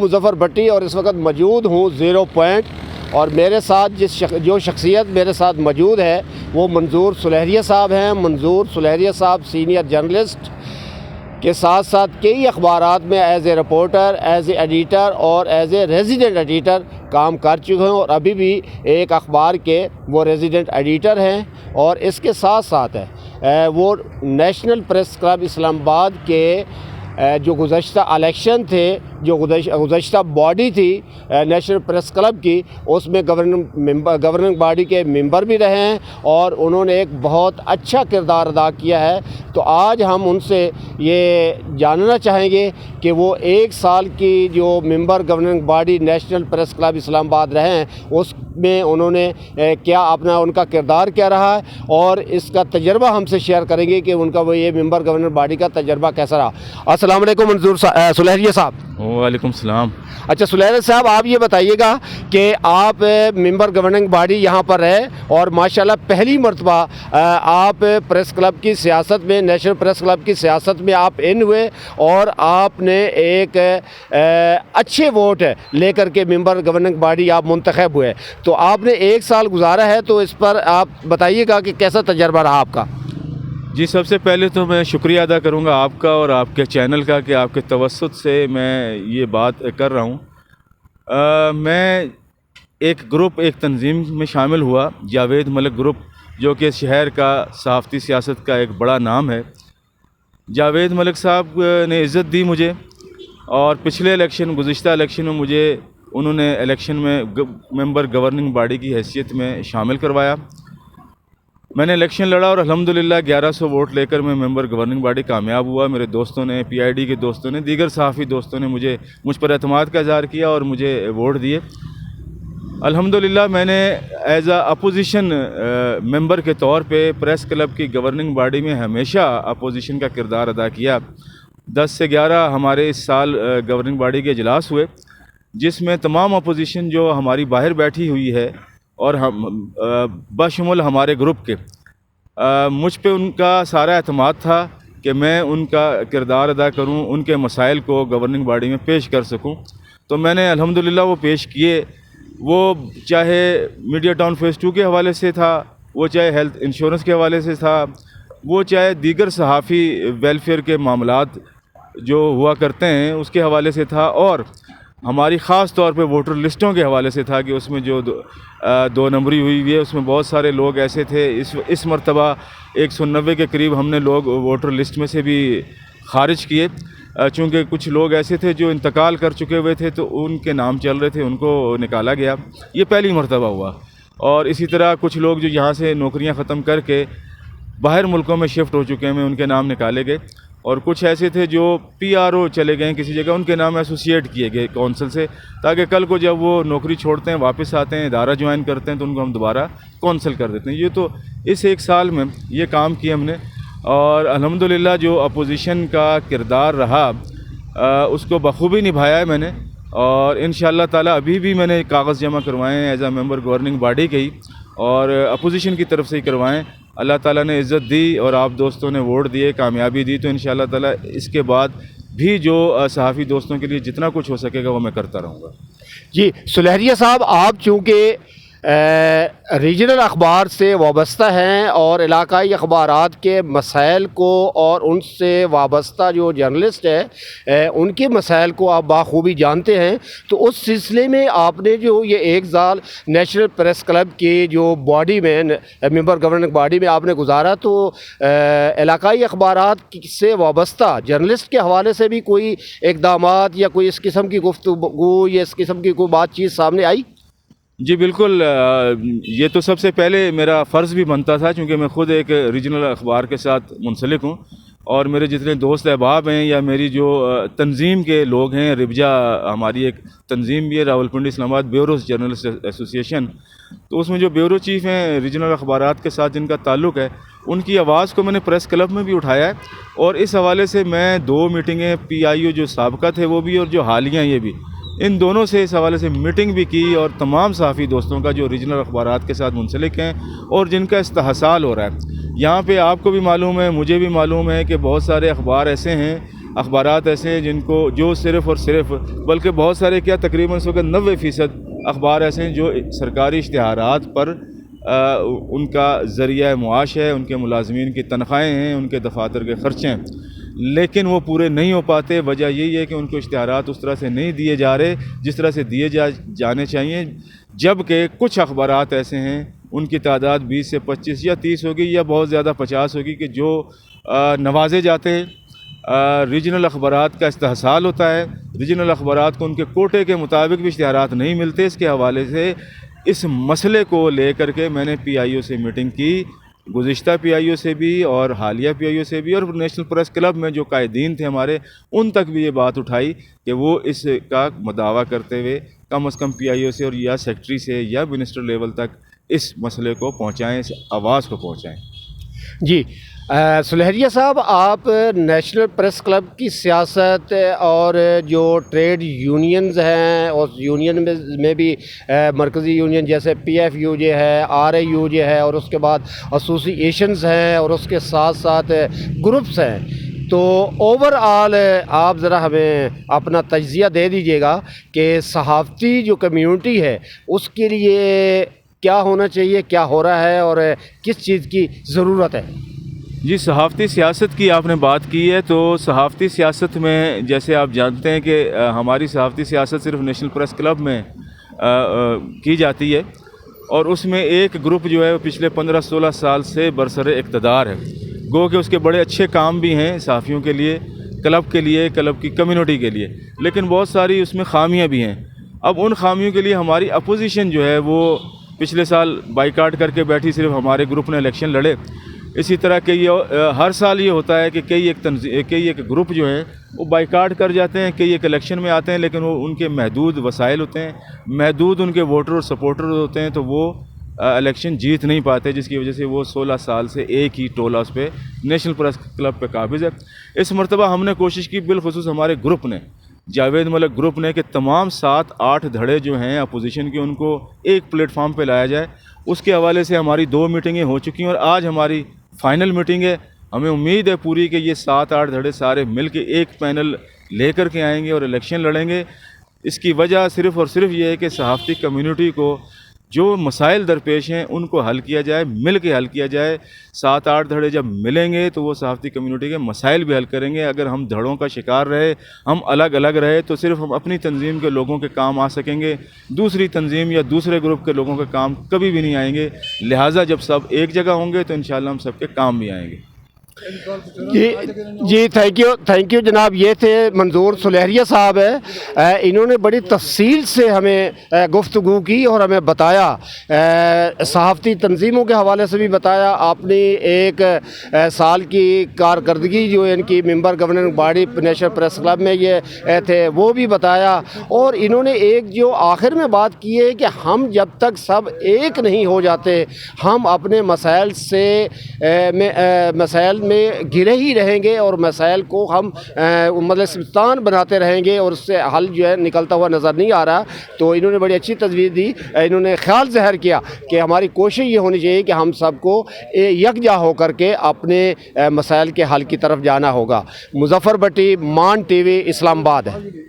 मुज़फ़्फ़र भट्टी और इस वक्त मौजूद हूँ ज़ीरो पॉइंट, और मेरे साथ जो शख्सियत मेरे साथ मौजूद है वो मंजूर सुलहरिया साहब हैं। मंजूर सुलहरिया साहब सीनियर जर्नलिस्ट के साथ साथ कई अखबारात में as a reporter, as a editor और एज़ ए रेजिडेंट एडिटर काम कर चुके हैं, और अभी भी एक अखबार के वो रेजिडेंट एडिटर हैं। और इसके साथ साथ है वो नेशनल प्रेस क्लब इस्लामाबाद के जो गुज़श्ता इलेक्शन थे, जो गुज़श्ता बॉडी थी नेशनल प्रेस क्लब की, उसमें गवर्निंग बॉडी के मेंबर भी रहे हैं और उन्होंने एक बहुत अच्छा किरदार अदा किया है। तो आज हम उनसे ये जानना चाहेंगे कि वो एक साल की जो member governing body national press club Islamabad रहे हैं उसमें उन्होंने क्या अपना उनका किरदार क्या रहा है, और इसका तजर्बा हमसे शेयर करेंगे कि उनका वो ये मेंबर गवर्निंग बॉडी का तजर्बा कैसा रहा। अस्सलाम वालेकुम मंजूर सुलहरिया साहब। वालेकुम सलाम। अच्छा सुलहरिया साहब, आप ये बताइएगा कि आप मेंबर गवर्निंग बॉडी यहाँ पर रहे और माशाल्लाह पहली मरतबा आप प्रेस क्लब की सियासत में, नेशनल प्रेस क्लब की सियासत में आप इन हुए और आपने एक अच्छे वोट लेकर के मेंबर गवर्निंग बॉडी आप मुंतखब हुए। तो आपने एक साल गुजारा है, तो इस पर आप बताइएगा कि कैसा तजर्बा रहा आपका। जी, सबसे पहले तो मैं शुक्रिया अदा करूंगा आपका और आपके चैनल का कि आपके तवस्सुत से मैं ये बात कर रहा हूं। मैं एक तंजीम में शामिल हुआ, जावेद मलिक ग्रुप, जो कि शहर का सहाफ़ती सियासत का एक बड़ा नाम है। जावेद मलिक साहब ने इज़्ज़त दी मुझे, और पिछले गुज़श्ता इलेक्शन में मुझे उन्होंने इलेक्शन में मेंबर गवर्निंग बॉडी की हैसियत में शामिल करवाया। मैंने इलेक्शन लड़ा और अल्हम्दुलिल्लाह 1100 वोट लेकर मैं मेंबर गवर्निंग बॉडी कामयाब हुआ। मेरे दोस्तों ने, पीआईडी के दोस्तों ने, दीगर सहाफ़ी दोस्तों ने मुझ पर एतमाद का इज़हार किया और मुझे वोट दिए। अल्हम्दुलिल्लाह मैंने एज़ आ अपोजिशन मेंबर के तौर पे प्रेस क्लब की गवर्निंग बॉडी में हमेशा अपोजिशन का किरदार अदा किया। 10 से 11 हमारे इस साल गवर्निंग बॉडी के इजलास हुए, जिसमें तमाम अपोजिशन जो हमारी बाहर बैठी हुई है और हम बशमुल हमारे ग्रुप के, मुझ पे उनका सारा एतमाद था कि मैं उनका किरदार अदा करूं, उनके मसाइल को गवर्निंग बॉडी में पेश कर सकूं। तो मैंने अल्हम्दुलिल्लाह वो पेश किए। वो चाहे मीडिया टाउन फेज़ 2 के हवाले से था, वो चाहे हेल्थ इंश्योरेंस के हवाले से था, वो चाहे दीगर सहाफ़ी वेलफेयर के मामलात जो हुआ करते हैं उसके हवाले से था, और हमारी ख़ास तौर पे वोटर लिस्टों के हवाले से था कि उसमें जो दो नंबरी हुई है उसमें बहुत सारे लोग ऐसे थे। इस मरतबा 190 के करीब हमने लोग वोटर लिस्ट में से भी ख़ारिज किए, चूँकि कुछ लोग ऐसे थे जो इंतकाल कर चुके हुए थे तो उनके नाम चल रहे थे, उनको निकाला गया। ये पहली मरतबा हुआ। और इसी तरह कुछ लोग जो यहाँ से नौकरियाँ ख़त्म करके बाहर मुल्कों में शिफ्ट हो चुके हैं, उनके नाम निकाले गए। और कुछ ऐसे थे जो पीआरओ चले गए किसी जगह, उनके नाम एसोसिएट किए गए कौंसिल से, ताकि कल को जब वो नौकरी छोड़ते हैं, वापस आते हैं, इदारा ज्वाइन करते हैं, तो उनको हम दोबारा कौंसिल कर देते हैं। ये तो इस एक साल में ये काम किया हमने, और अल्हम्दुलिल्लाह जो अपोजिशन का किरदार रहा उसको बखूबी निभाया है मैंने। और इंशाअल्लाह ताला अभी भी मैंने कागज़ जमा करवाए हैं एज़ आ मेंबर गवर्निंग बॉडी के ही, और अपोजिशन की तरफ से ही करवाएँ। अल्लाह ताला ने इज़्ज़त दी और आप दोस्तों ने वोट दिए, कामयाबी दी, तो इंशाअल्लाह ताला इसके बाद भी जो सहाफ़ी दोस्तों के लिए जितना कुछ हो सकेगा वो मैं करता रहूँगा। जी सुलहरिया साहब, आप चूँकि रीजनल अखबार से वाबस्ता हैं और इलाकाई अखबारात के मसाइल को और उनसे वाबस्ता जो जर्नलिस्ट है उनके मसाइल को आप बाखूबी जानते हैं, तो उस सिलसिले में आपने जो ये एक साल नेशनल प्रेस क्लब की जो बॉडी में, मेंबर गवर्निंग बॉडी में आपने गुजारा, तो इलाकाई अखबारात से वाबस्ता जर्नलिस्ट के हवाले से भी कोई इक़दामात या कोई इस किस्म की गुफ्तगू या इस किस्म की कोई बातचीत सामने आई? जी बिल्कुल, ये तो सबसे पहले मेरा फ़र्ज़ भी बनता था, क्योंकि मैं ख़ुद एक रीजनल अखबार के साथ मुंसलिक हूँ, और मेरे जितने दोस्त अहबाब हैं या मेरी जो तंजीम के लोग हैं, रिबजा हमारी एक तंजीम भी है, रावलपिंडी इस्लामाबाद ब्यूरोज़ जर्नलिस्ट एसोसिएशन, तो उसमें जो ब्यूरो चीफ़ हैं रीजनल अखबारात के साथ जिनका ताल्लुक़ है, उनकी आवाज़ को मैंने प्रेस क्लब में भी उठाया है। और इस हवाले से मैं 2 मीटिंगें PIO जो साबका थे वो भी और जो हालिया ये भी, इन दोनों से इस हवाले से मीटिंग भी की, और तमाम सहाफ़ी दोस्तों का जो रीजनल अखबारात के साथ मुंसलिक हैं और जिनका इस्तेहसाल हो रहा है। यहाँ पे आपको भी मालूम है, मुझे भी मालूम है कि बहुत सारे अखबार ऐसे हैं اخبارات ایسے ہیں جن کو جو صرف اور صرف بلکہ بہت سارے کیا تقریباً اس وقت 90% اخبار ایسے ہیں جو سرکاری اشتہارات پر ان کا ذریعہ معاش ہے، ان کے ملازمین کی تنخواہیں ہیں، ان کے دفاتر کے خرچے ہیں، لیکن وہ پورے نہیں ہو پاتے۔ وجہ یہی ہے کہ ان کو اشتہارات اس طرح سے نہیں دیے جا رہے جس طرح سے دیے جانے چاہیے، جبکہ کچھ اخبارات ایسے ہیں ان کی تعداد 20 سے 25 یا 30 ہوگی یا بہت زیادہ 50 ہوگی کہ جو نوازے جاتے ہیں۔ ریجنل اخبارات کا استحصال ہوتا ہے، ریجنل اخبارات کو ان کے کوٹے کے مطابق بھی اشتہارات نہیں ملتے۔ اس کے حوالے سے اس مسئلے کو لے کر کے میں نے پی آئی او سے میٹنگ کی، گزشتہ پی آئی او سے بھی اور حالیہ پی آئی او سے بھی، اور نیشنل پریس کلب میں جو قائدین تھے ہمارے ان تک بھی یہ بات اٹھائی کہ وہ اس کا مداوع کرتے ہوئے کم از کم پی آئی او سے اور یا سیکٹری سے یا منسٹر لیول تک اس مسئلے کو پہنچائیں، اس آواز کو پہنچائیں۔ جی سلہریہ صاحب، آپ نیشنل پریس کلب کی سیاست اور جو ٹریڈ یونینز ہیں اور یونین میں بھی مرکزی یونین جیسے پی ایف یو جو ہے، آر اے یو جو ہے، اور اس کے بعد ایسوسی ایشنز ہیں اور اس کے ساتھ ساتھ گروپس ہیں، تو اوور آل آپ ذرا ہمیں اپنا تجزیہ دے دیجیے گا کہ صحافتی جو کمیونٹی ہے اس کے لیے کیا ہونا چاہیے، کیا ہو رہا ہے اور کس چیز کی ضرورت ہے؟ جی، صحافتی سیاست کی آپ نے بات کی ہے، تو صحافتی سیاست میں جیسے آپ جانتے ہیں کہ ہماری صحافتی سیاست صرف نیشنل پریس کلب میں کی جاتی ہے، اور اس میں ایک گروپ جو ہے پچھلے 15-16 سال سے برسر اقتدار ہے، گو کہ اس کے بڑے اچھے کام بھی ہیں صحافیوں کے لیے، کلب کی کمیونٹی کے لیے، لیکن بہت ساری اس میں خامیاں بھی ہیں۔ اب ان خامیوں کے لیے ہماری اپوزیشن جو ہے وہ پچھلے سال بائیکاٹ کر کے بیٹھی، صرف ہمارے گروپ نے الیکشن لڑے۔ اسی طرح کہ یہ ہر سال یہ ہوتا ہے کہ کئی ایک گروپ جو ہیں وہ بائیکاٹ کر جاتے ہیں، کئی ایک الیکشن میں آتے ہیں، لیکن وہ ان کے محدود وسائل ہوتے ہیں، محدود ان کے ووٹر اور سپورٹر ہوتے ہیں، تو وہ الیکشن جیت نہیں پاتے، جس کی وجہ سے وہ 16 سال سے ایک ہی ٹولہ اس پہ نیشنل پریس کلب پہ قابض ہے۔ اس مرتبہ ہم نے کوشش کی، بالخصوص ہمارے گروپ نے، جاوید ملک گروپ نے، کہ تمام 7-8 دھڑے جو ہیں اپوزیشن کے ان کو ایک پلیٹ فارم پہ لایا جائے۔ اس کے حوالے سے ہماری 2 میٹنگیں ہو چکی ہیں اور آج ہماری فائنل میٹنگ ہے۔ ہمیں امید ہے پوری کہ یہ 7-8 دھڑے سارے مل کے ایک پینل لے کر کے آئیں گے اور الیکشن لڑیں گے۔ اس کی وجہ صرف اور صرف یہ ہے کہ صحافتی کمیونٹی کو جو مسائل درپیش ہیں ان کو حل کیا جائے، مل کے حل کیا جائے۔ 7-8 دھڑے جب ملیں گے تو وہ صحافتی کمیونٹی کے مسائل بھی حل کریں گے۔ اگر ہم دھڑوں کا شکار رہے، ہم الگ الگ رہے، تو صرف ہم اپنی تنظیم کے لوگوں کے کام آ سکیں گے، دوسری تنظیم یا دوسرے گروپ کے لوگوں کے کام کبھی بھی نہیں آئیں گے۔ لہٰذا جب سب ایک جگہ ہوں گے تو انشاءاللہ ہم سب کے کام بھی آئیں گے۔ جی تھینک یو جناب۔ یہ تھے منظور سلہریہ صاحب ہے، انہوں نے بڑی تفصیل سے ہمیں گفتگو کی اور ہمیں بتایا، صحافتی تنظیموں کے حوالے سے بھی بتایا، اپنی ایک سال کی کارکردگی جو ان کی member governing body national press club میں یہ تھے وہ بھی بتایا، اور انہوں نے ایک جو آخر میں بات کی ہے کہ ہم جب تک سب ایک نہیں ہو جاتے ہم اپنے مسائل میں گرے ہی رہیں گے اور مسائل کو ہم مطلب سمستان بناتے رہیں گے اور اس سے حل جو ہے نکلتا ہوا نظر نہیں آ رہا۔ تو انہوں نے بڑی اچھی تجویز دی، انہوں نے خیال ظاہر کیا کہ ہماری کوشش یہ ہونی چاہیے کہ ہم سب کو یکجا ہو کر کے اپنے مسائل کے حل کی طرف جانا ہوگا۔ مظفر بٹی، مان ٹی وی، اسلام آباد ہے۔